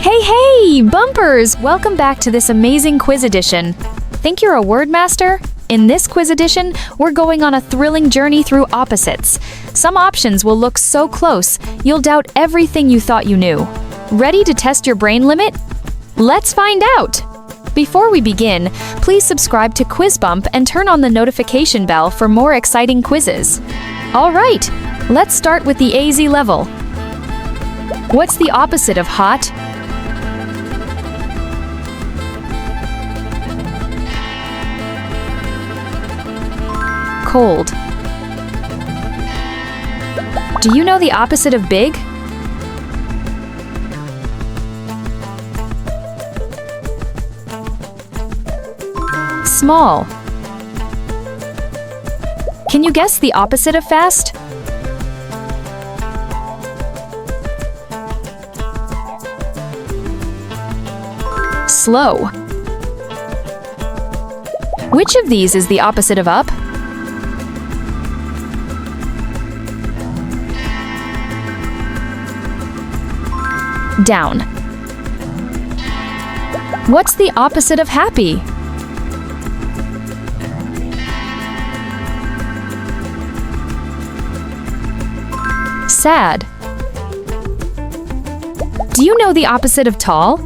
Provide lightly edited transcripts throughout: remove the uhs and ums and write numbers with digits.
Hey, bumpers! Welcome back to this amazing quiz edition. Think you're a word master? In this quiz edition, we're going on a thrilling journey through opposites. Some options will look so close, you'll doubt everything you thought you knew. Ready to test your brain limit? Let's find out! Before we begin, please subscribe to Quiz Bump and turn on the notification bell for more exciting quizzes. All right, let's start with the AZ level. What's the opposite of hot? Cold. Do you know the opposite of big? Small. Can you guess the opposite of fast? Slow. Which of these is the opposite of up? Down. What's the opposite of happy? Sad. Do you know the opposite of tall?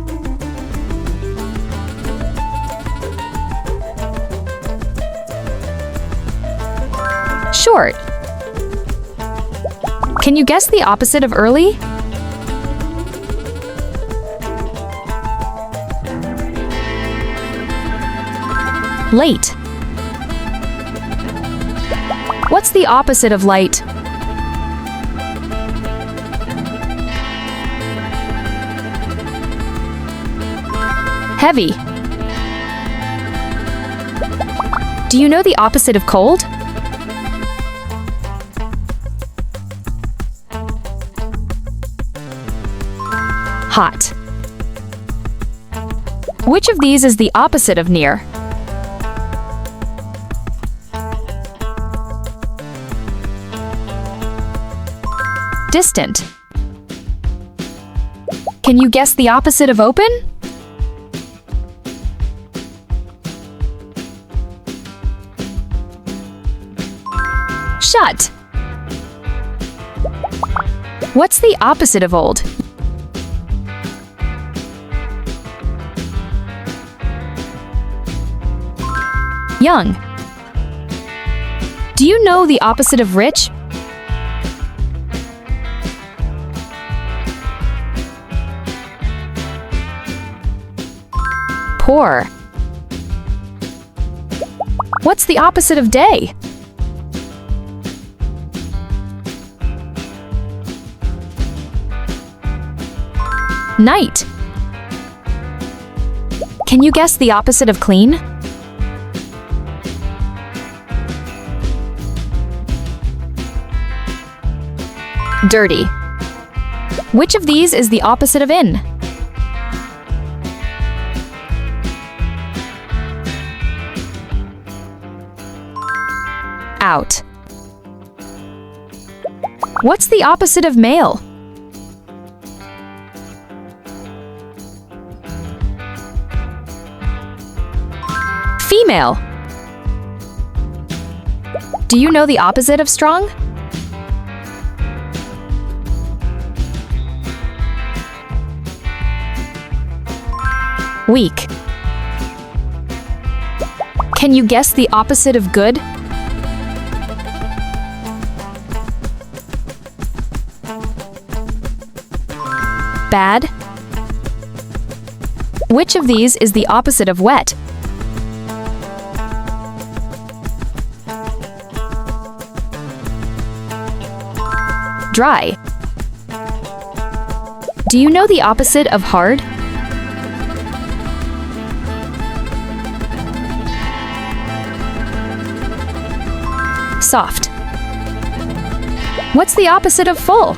Short. Can you guess the opposite of early? Late. What's the opposite of light? Heavy. Do you know the opposite of cold? Hot. Which of these is the opposite of near? Distant. Can you guess the opposite of open? Shut. What's the opposite of old? Young. Do you know the opposite of rich? Poor. What's the opposite of day? Night. Can you guess the opposite of clean? Dirty. Which of these is the opposite of in? Out. What's the opposite of male? Female. Do you know the opposite of strong? Weak. Can you guess the opposite of good? Bad. Which of these is the opposite of wet? Dry. Do you know the opposite of hard? Soft. What's the opposite of full?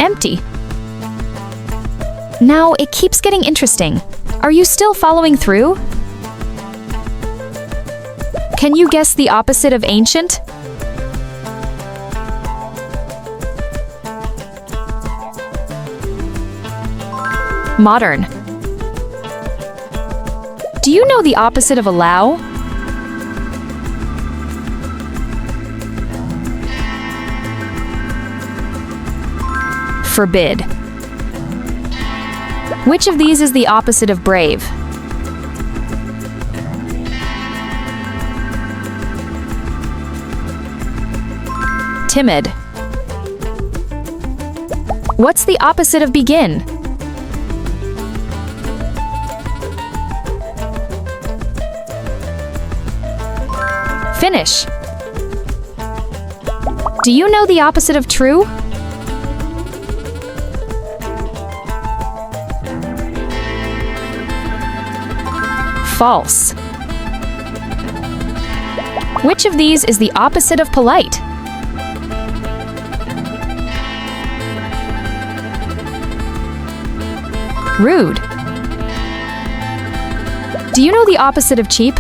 Empty. Now it keeps getting interesting. Are you still following through? Can you guess the opposite of ancient? Modern. Do you know the opposite of allow? Forbid. Which of these is the opposite of brave? Timid. What's the opposite of begin? Finish. Do you know the opposite of true? False. Which of these is the opposite of polite? Rude. Do you know the opposite of cheap?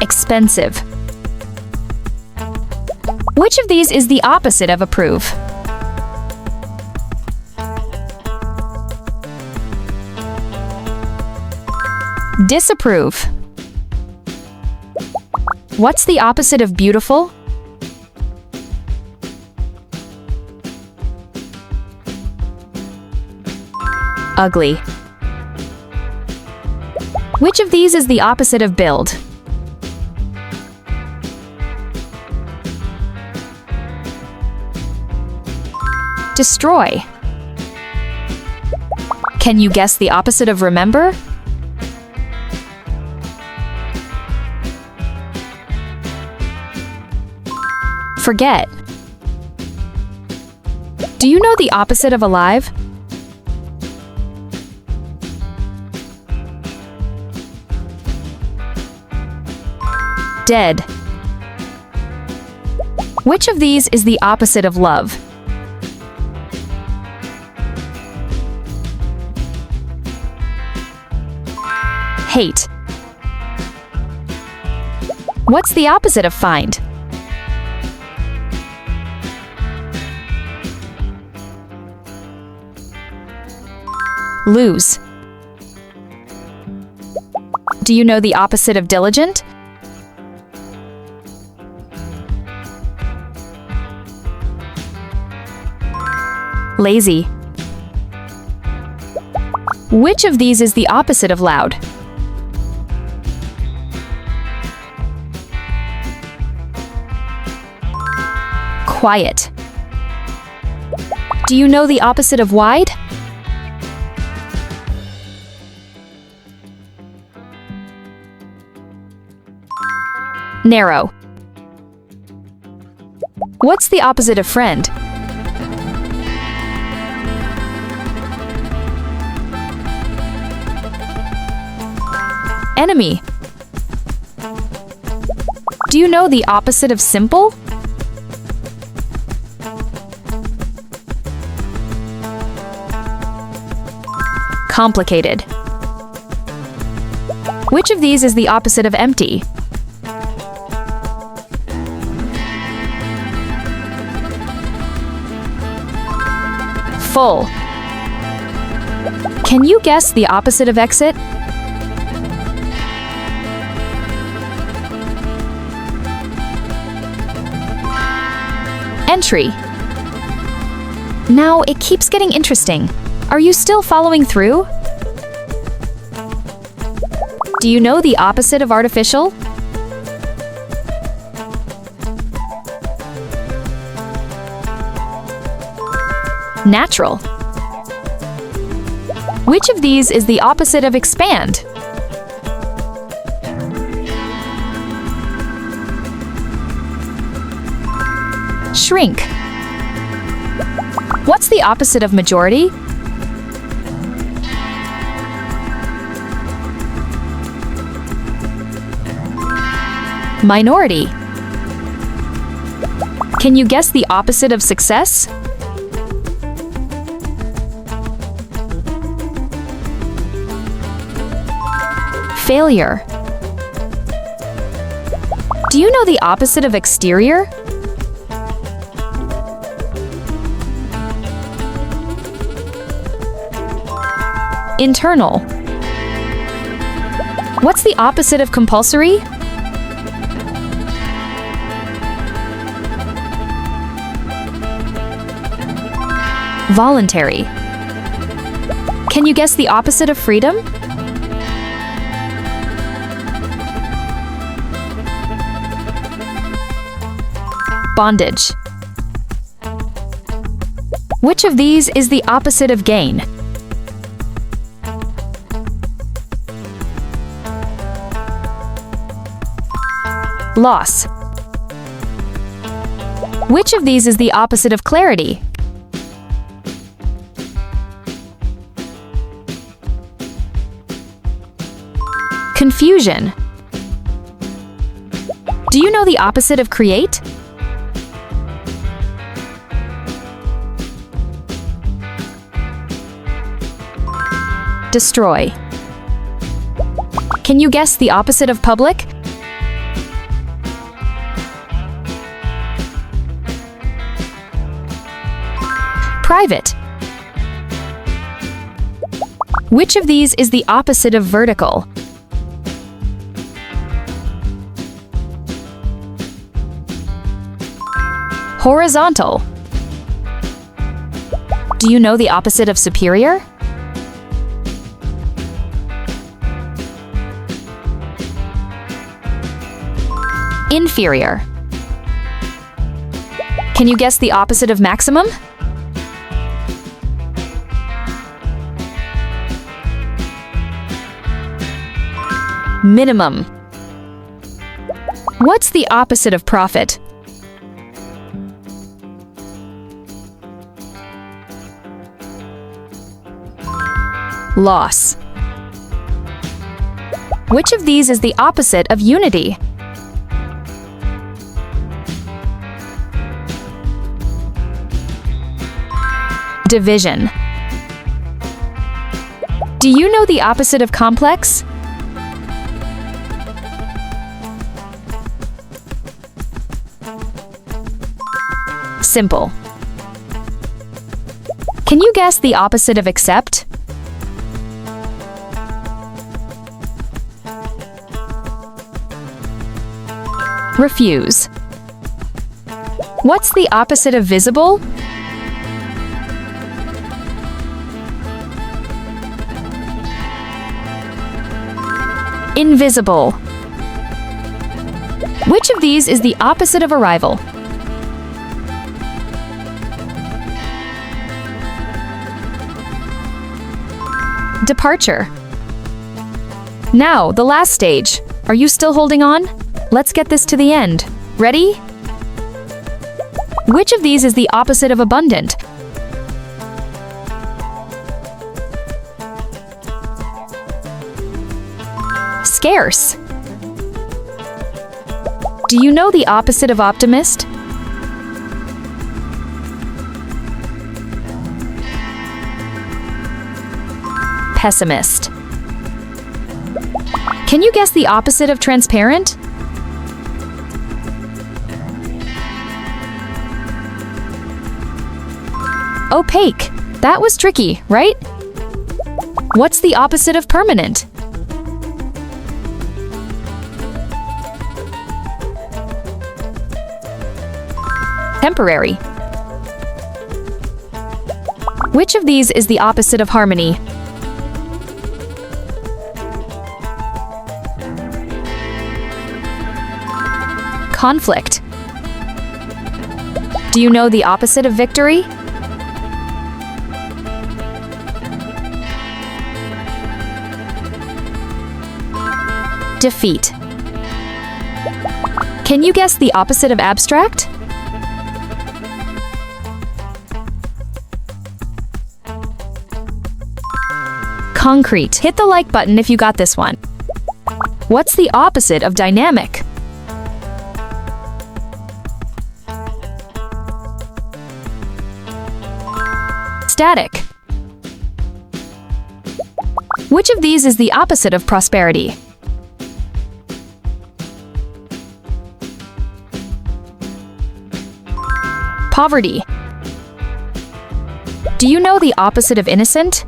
Expensive. Which of these is the opposite of approve? Disapprove. What's the opposite of beautiful? Ugly. Which of these is the opposite of build? Destroy. Can you guess the opposite of remember? Forget. Do you know the opposite of alive? Dead. Which of these is the opposite of love? Hate. What's the opposite of find? Lose. Do you know the opposite of diligent? Lazy. Which of these is the opposite of loud? Quiet. Do you know the opposite of wide? Narrow. What's the opposite of friend? Enemy. Do you know the opposite of simple? Complicated. Which of these is the opposite of empty? Full. Can you guess the opposite of exit? Entry. Now it keeps getting interesting. Are you still following through? Do you know the opposite of artificial? Natural. Which of these is the opposite of expand? Shrink. What's the opposite of majority? Minority. Can you guess the opposite of success? Failure. Do you know the opposite of exterior? Internal. What's the opposite of compulsory? Voluntary. Can you guess the opposite of freedom? Bondage. Which of these is the opposite of gain? Loss. Which of these is the opposite of clarity? Confusion. Do you know the opposite of create? Destroy. Can you guess the opposite of public? Private. Which of these is the opposite of vertical? Horizontal. Do you know the opposite of superior? Inferior. Can you guess the opposite of maximum? Minimum. What's the opposite of profit? Loss. Which of these is the opposite of unity? Division. Do you know the opposite of complex? Simple. Can you guess the opposite of accept? Refuse. What's the opposite of visible? Invisible. Which of these is the opposite of arrival? Departure. Now, the last stage. Are you still holding on? Let's get this to the end. Ready? Which of these is the opposite of abundant? Scarce. Do you know the opposite of optimist? Pessimist. Can you guess the opposite of transparent? Opaque. That was tricky, right? What's the opposite of permanent? Temporary. Which of these is the opposite of harmony? Conflict. Do you know the opposite of victory? Defeat. Can you guess the opposite of abstract? Concrete. Hit the like button if you got this one. What's the opposite of dynamic? Static. Which of these is the opposite of prosperity? Poverty. Do you know the opposite of innocent?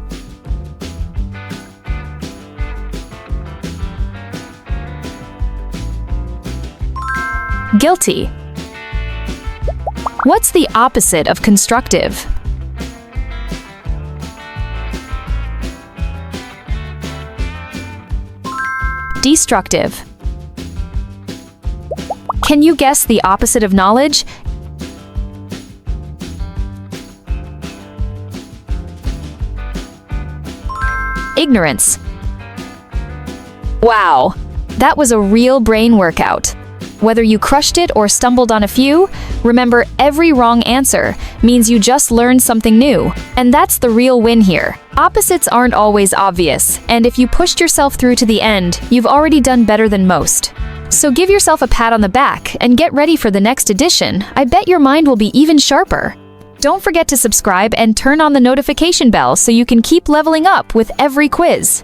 guilty. What's the opposite of constructive? Destructive. Can you guess the opposite of knowledge? Ignorance. Wow, that was a real brain workout. Whether you crushed it or stumbled on a few, remember every wrong answer means you just learned something new. And that's the real win here. Opposites aren't always obvious, and if you pushed yourself through to the end, you've already done better than most. So give yourself a pat on the back and get ready for the next edition. I bet your mind will be even sharper. Don't forget to subscribe and turn on the notification bell so you can keep leveling up with every quiz.